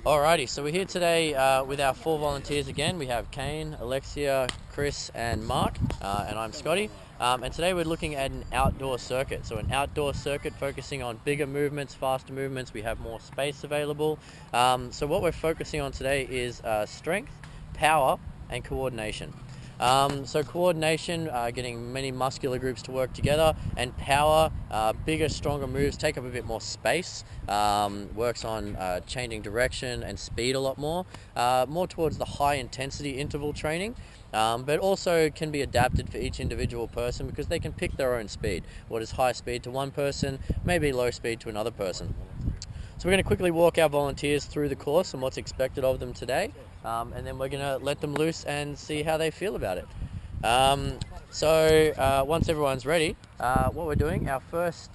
Alrighty, so we're here today with our 4 volunteers again. We have Kane, Alexia, Chris and Mark, and I'm Scotty. And today we're looking at an outdoor circuit. So an outdoor circuit focusing on bigger movements, faster movements. We have more space available. So what we're focusing on today is strength, power and coordination. So coordination, getting many muscular groups to work together, and power, bigger, stronger moves take up a bit more space, works on changing direction and speed a lot more towards the high intensity interval training, but also can be adapted for each individual person because they can pick their own speed. What is high speed to one person, maybe low speed to another person. So we're going to quickly walk our volunteers through the course and what's expected of them today, and then we're going to let them loose and see how they feel about it. Once everyone's ready, what we're doing, our first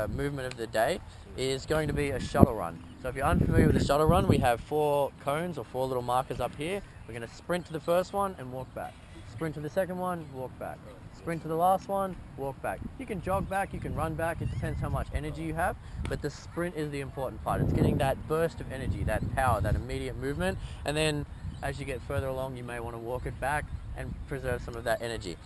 movement of the day is going to be a shuttle run. So if you're unfamiliar with the shuttle run, we have 4 cones or 4 little markers up here. We're going to sprint to the first one and walk back. Sprint to the second one, walk back. Sprint to the last one, walk back. You can jog back, you can run back, it depends how much energy you have, but the sprint is the important part. It's getting that burst of energy, that power, that immediate movement, and then as you get further along, you may want to walk it back and preserve some of that energy.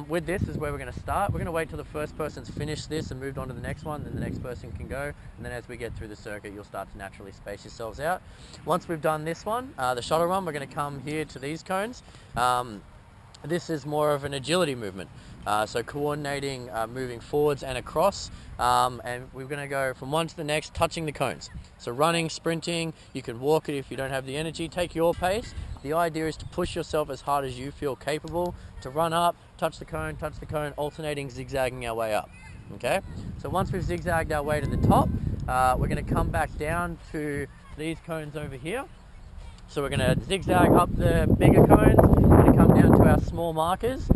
With this is where we're going to start. We're going to wait till the first person's finished this and moved on to the next one, then the next person can go, and then as we get through the circuit, you'll start to naturally space yourselves out. Once we've done this one, the shuttle run, we're going to come here to these cones. This is more of an agility movement, so coordinating, moving forwards and across, and we're going to go from one to the next, touching the cones. So running, sprinting, you can walk it if you don't have the energy, take your pace. The idea is to push yourself as hard as you feel capable, to run up, touch the cone, alternating, zigzagging our way up. Okay, so once we've zigzagged our way to the top, we're going to come back down to these cones over here. So we're going to zigzag up the bigger cones, we're going to come down to our small markers.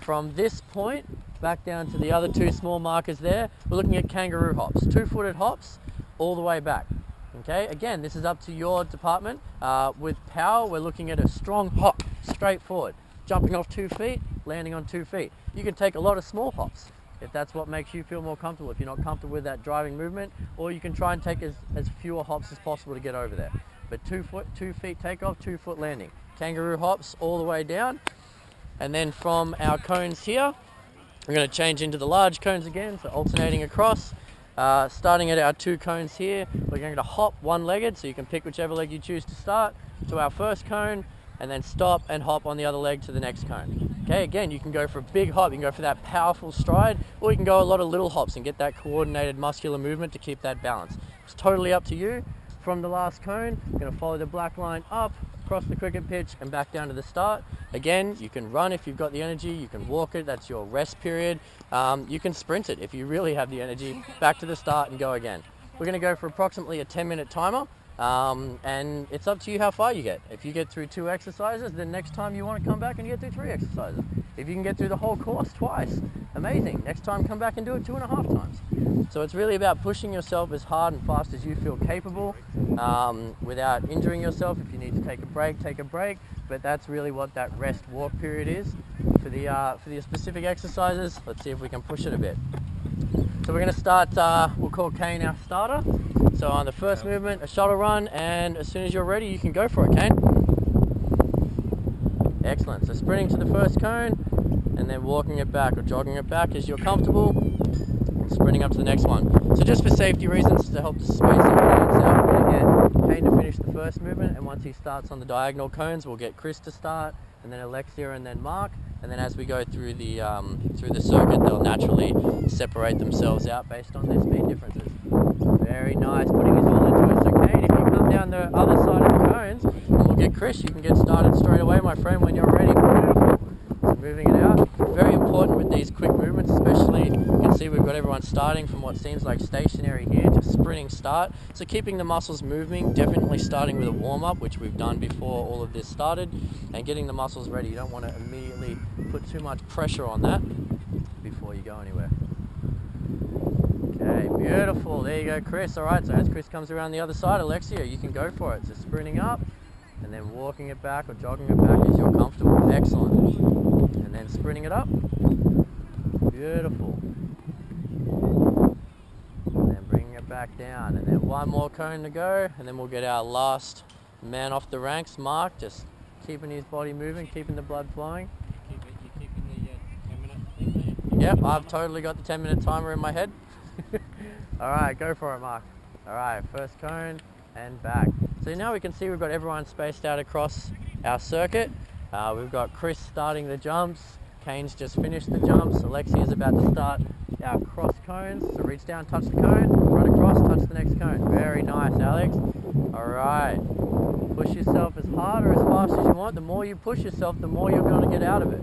From this point, back down to the other 2 small markers there, we're looking at kangaroo hops, 2-footed hops all the way back. Okay, again, this is up to your department. With power, we're looking at a strong hop, straight forward, jumping off 2 feet, landing on 2 feet. You can take a lot of small hops if that's what makes you feel more comfortable, if you're not comfortable with that driving movement, or you can try and take as fewer hops as possible to get over there. But 2 feet takeoff, 2 foot landing. Kangaroo hops all the way down. And then from our cones here, we're going to change into the large cones again, so alternating across. Starting at our 2 cones here, we're going to hop one-legged, so you can pick whichever leg you choose to start, to our first cone, and then stop and hop on the other leg to the next cone. Okay, again, you can go for a big hop, you can go for that powerful stride, or you can go a lot of little hops and get that coordinated muscular movement to keep that balance. It's totally up to you. From the last cone, we're going to follow the black line up, across the cricket pitch and back down to the start. Again, you can run if you've got the energy, you can walk it, that's your rest period. You can sprint it if you really have the energy, back to the start and go again. We're going to go for approximately a 10-minute timer, and it's up to you how far you get. If you get through 2 exercises, then next time you want to come back and get through 3 exercises. If you can get through the whole course twice, amazing. Next time come back and do it 2.5 times. So it's really about pushing yourself as hard and fast as you feel capable, without injuring yourself. If you need to take a break, take a break. But that's really what that rest walk period is for the specific exercises. Let's see if we can push it a bit. So we're going to start, we'll call Kane our starter. So on the first movement, a shuttle run, and as soon as you're ready, you can go for it, Kane. Excellent. So sprinting to the first cone, and then walking it back or jogging it back as you're comfortable, and sprinting up to the next one. So just for safety reasons, to help to space everyone out, we're going to get Kane to finish the first movement, and once he starts on the diagonal cones, we'll get Chris to start, and then Alexia, and then Mark. And then as we go through the circuit, they'll naturally separate themselves out based on their speed differences. Very nice, putting his all into it. So Kane, if you come down the other side of the cones, and we'll get Chris, you can get started straight away, my friend, when you're ready. Beautiful. So moving it out. Very important with these quick movements, especially, you can see we've got everyone starting from what seems like stationary here to sprinting start. So keeping the muscles moving, definitely starting with a warm-up, which we've done before all of this started, and getting the muscles ready. You don't want to immediately put too much pressure on that before you go anywhere. Okay, beautiful. There you go, Chris. All right, so as Chris comes around the other side, Alexia, you can go for it. So sprinting up, and then walking it back or jogging it back as you're comfortable. Excellent. And then sprinting it up. Beautiful. And then bringing it back down. And then one more cone to go, and then we'll get our last Man off the ranks, Mark, just keeping his body moving, keeping the blood flowing. You're keeping the 10-minute thing? Yep, I've totally got the 10-minute timer in my head. Alright, go for it, Mark. Alright, first cone and back. So now we can see we've got everyone spaced out across our circuit. We've got Chris starting the jumps, Kane's just finished the jumps, Alexia's about to start our cross cones. So reach down, touch the cone, run across, touch the next cone. Very nice, Alex. Alright, push yourself as hard or as fast as you want. The more you push yourself, the more you're going to get out of it.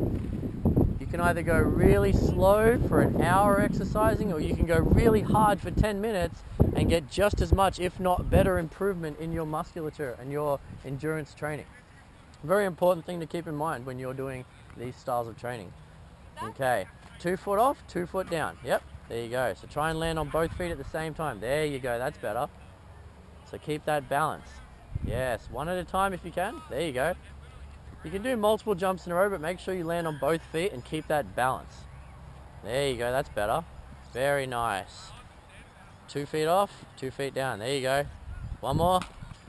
You can either go really slow for an hour exercising, or you can go really hard for 10 minutes and get just as much, if not better, improvement in your musculature and your endurance training. Very important thing to keep in mind when you're doing these styles of training. Okay, 2 foot off, 2 foot down. Yep, there you go. So try and land on both feet at the same time. There you go, that's better. So keep that balance. Yes, one at a time if you can. There you go. You can do multiple jumps in a row, but make sure you land on both feet and keep that balance. There you go, that's better. Very nice. 2 feet off, 2 feet down. There you go. One more.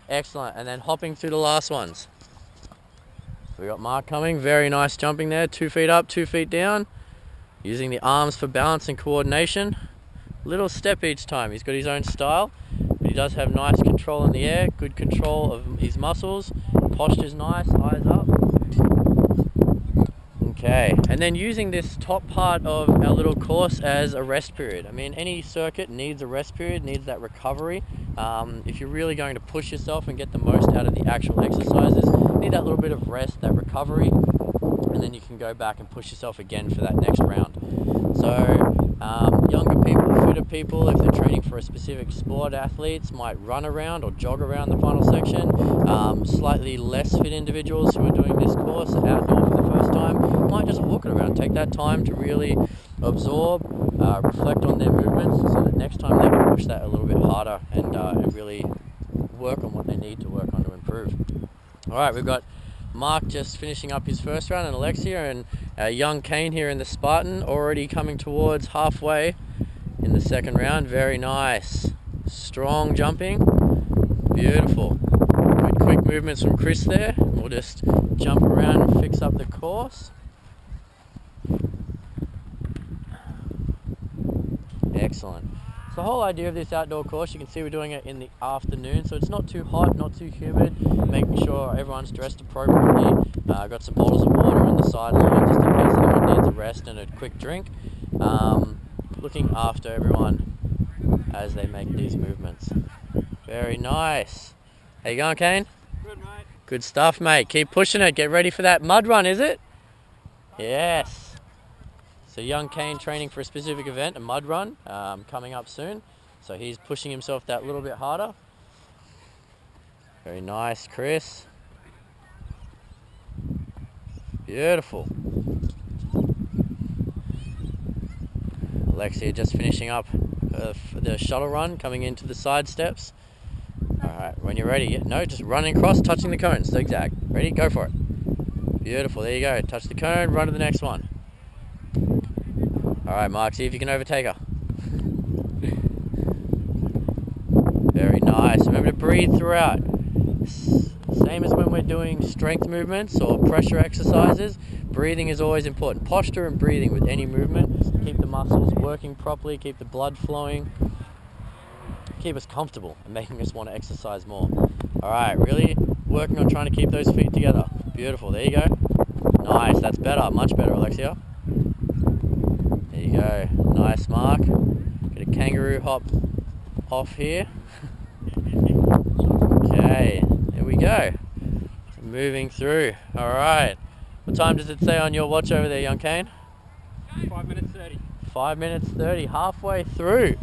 Excellent. And then hopping through the last ones. We got Mark coming. Very nice jumping there. 2 feet up, 2 feet down. Using the arms for balance and coordination. Little step each time. He's got his own style, but he does have nice control in the air, good control of his muscles. Posture's nice, eyes up. Okay, and then using this top part of our little course as a rest period. I mean, any circuit needs a rest period, needs that recovery. If you're really going to push yourself and get the most out of the actual exercises, you need that little bit of rest, that recovery, and then you can go back and push yourself again for that next round. So, younger people, fitter people, if they're training for a specific sport, athletes might run around or jog around the final section. Slightly less fit individuals who are doing this course outdoor for the first time might just walk it around. Take that time to really absorb, reflect on their movements, so that next time they can push that a little bit harder and really work on what they need to work on to improve. Alright, we've got Mark just finishing up his first round, and Alexia and young Kane here in the Spartan already coming towards halfway in the second round. Very nice. Strong jumping. Beautiful. Good quick movements from Chris there. We'll just jump around and fix up the course. Excellent. So the whole idea of this outdoor course, you can see we're doing it in the afternoon, so it's not too hot, not too humid, making sure everyone's dressed appropriately. I've got some bottles of water on the sideline just in case anyone needs a rest and a quick drink. Looking after everyone as they make these movements. Very nice. How you going, Kane? Good, mate. Good stuff, mate. Keep pushing it. Get ready for that mud run, is it? Yes. So young Kane training for a specific event, a mud run, coming up soon. So he's pushing himself that little bit harder. Very nice, Chris. Beautiful. Alexia just finishing up the shuttle run, coming into the side steps. Alright, when you're ready, no, just running across, touching the cone, zigzag. Ready? Go for it. Beautiful, there you go. Touch the cone, run to the next one. Alright, Mark, see if you can overtake her. Very nice. Remember to breathe throughout. Same as when we're doing strength movements or pressure exercises, breathing is always important. Posture and breathing with any movement. Keep the muscles working properly, keep the blood flowing, keep us comfortable and making us want to exercise more. Alright, really working on trying to keep those feet together. Beautiful, there you go. Nice, that's better, much better, Alexia. There you go, nice, Mark. Get a kangaroo hop off here. Okay, there we go. Moving through, alright. What time does it say on your watch over there, young Kane? 5 minutes 30. 5 minutes 30, halfway through.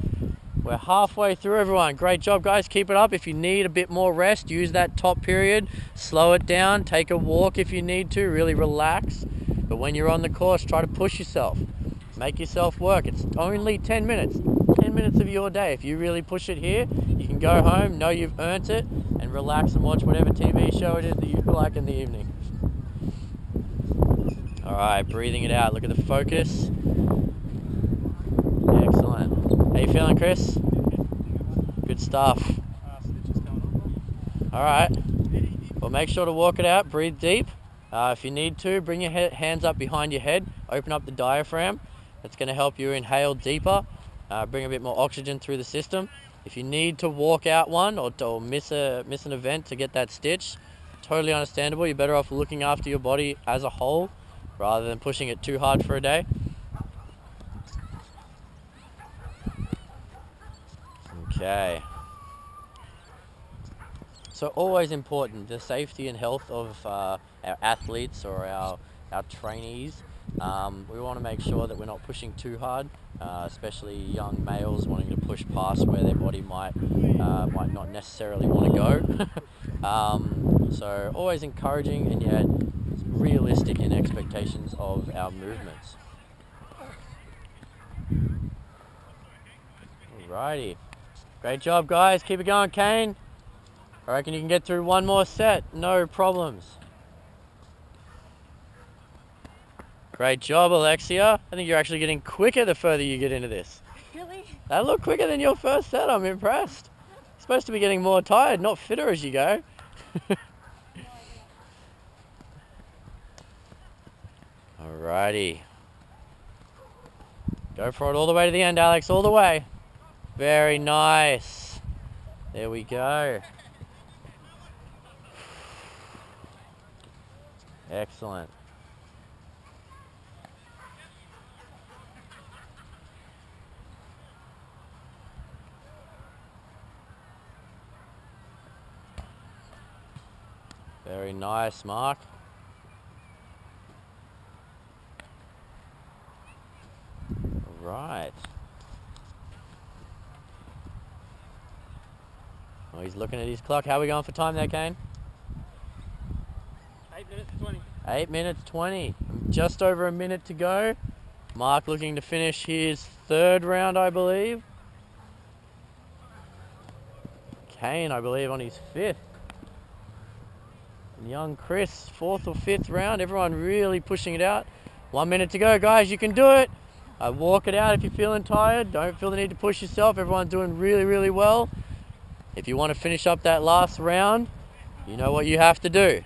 We're halfway through, everyone. Great job, guys. Keep it up. If you need a bit more rest, use that top period. Slow it down. Take a walk if you need to. Really relax. But when you're on the course, try to push yourself. Make yourself work. It's only 10 minutes. 10 minutes of your day. If you really push it here, you can go home, know you've earned it, and relax and watch whatever TV show it is that you like in the evening. Alright, breathing it out. Look at the focus. Excellent. How you feeling, Chris? Good stuff. Stitches going on. Alright. Well, make sure to walk it out, breathe deep. If you need to, bring your hands up behind your head, open up the diaphragm. That's going to help you inhale deeper, bring a bit more oxygen through the system. If you need to walk out one or miss an event to get that stitch, totally understandable. You're better off looking after your body as a whole rather than pushing it too hard for a day. Okay. So always important, the safety and health of our athletes or our trainees. We want to make sure that we're not pushing too hard, especially young males wanting to push past where their body might not necessarily want to go. So always encouraging and yet realistic in expectations of our movements. Alrighty. Great job, guys. Keep it going, Kane. I reckon you can get through one more set, no problems. Great job, Alexia. I think you're actually getting quicker the further you get into this. Really? That looked quicker than your first set, I'm impressed. You're supposed to be getting more tired, not fitter as you go. Alrighty. Go for it all the way to the end, Alex, all the way. Very nice. There we go. Excellent. Very nice, Mark. All right. Oh, he's looking at his clock. How are we going for time there, Kane? 8 minutes 20. 8 minutes 20. Just over a minute to go. Mark looking to finish his third round, I believe. Kane, I believe, on his fifth. And young Chris, fourth or fifth round. Everyone really pushing it out. 1 minute to go, guys. You can do it. Walk it out if you're feeling tired. Don't feel the need to push yourself. Everyone's doing really, really well. If you want to finish up that last round, you know what you have to do.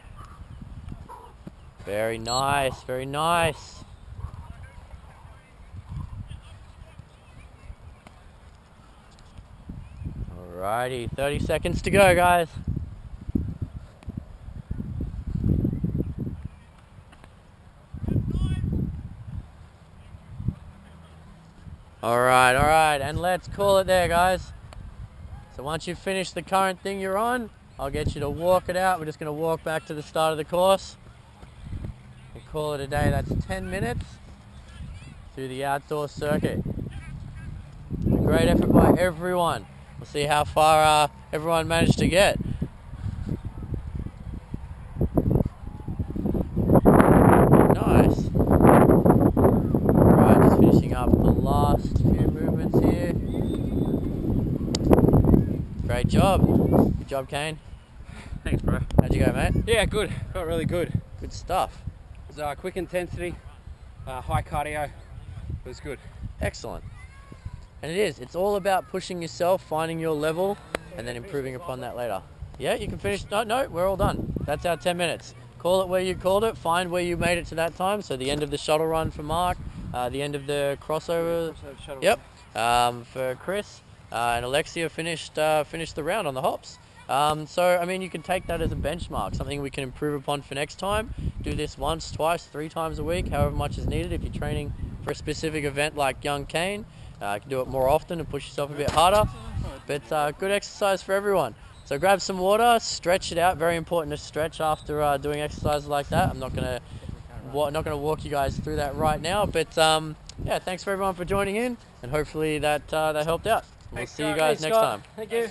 Very nice, very nice. Alrighty, 30 seconds to go, guys. Alright, and let's call it there, guys. So once you've finished the current thing you're on, I'll get you to walk it out. We're just going to walk back to the start of the course. And call it a day. That's 10 minutes through the outdoor circuit. Great effort by everyone. We'll see how far everyone managed to get. Nice. Alright, just finishing up the last few movements here. Great job. Good job, Kane. Thanks, bro. How'd you go, mate? Yeah, good. Felt really good. Good stuff. It was quick intensity, high cardio. It was good. Excellent. And it is. It's all about pushing yourself, finding your level, and then improving upon that later. Yeah, you can finish. No, we're all done. That's our 10 minutes. Call it where you called it. Find where you made it to that time. So the end of the shuttle run for Mark, the end of the crossover. Yep. For Chris. And Alexia finished the round on the hops. So, I mean, you can take that as a benchmark, something we can improve upon for next time. Do this once, twice, 3 times a week, however much is needed. If you're training for a specific event like young Kane, you can do it more often and push yourself a bit harder. But good exercise for everyone. So grab some water, stretch it out. Very important to stretch after doing exercises like that. I'm not gonna walk you guys through that right now. But yeah, thanks for everyone for joining in, and hopefully that helped out. We'll see you guys next time. Thank you.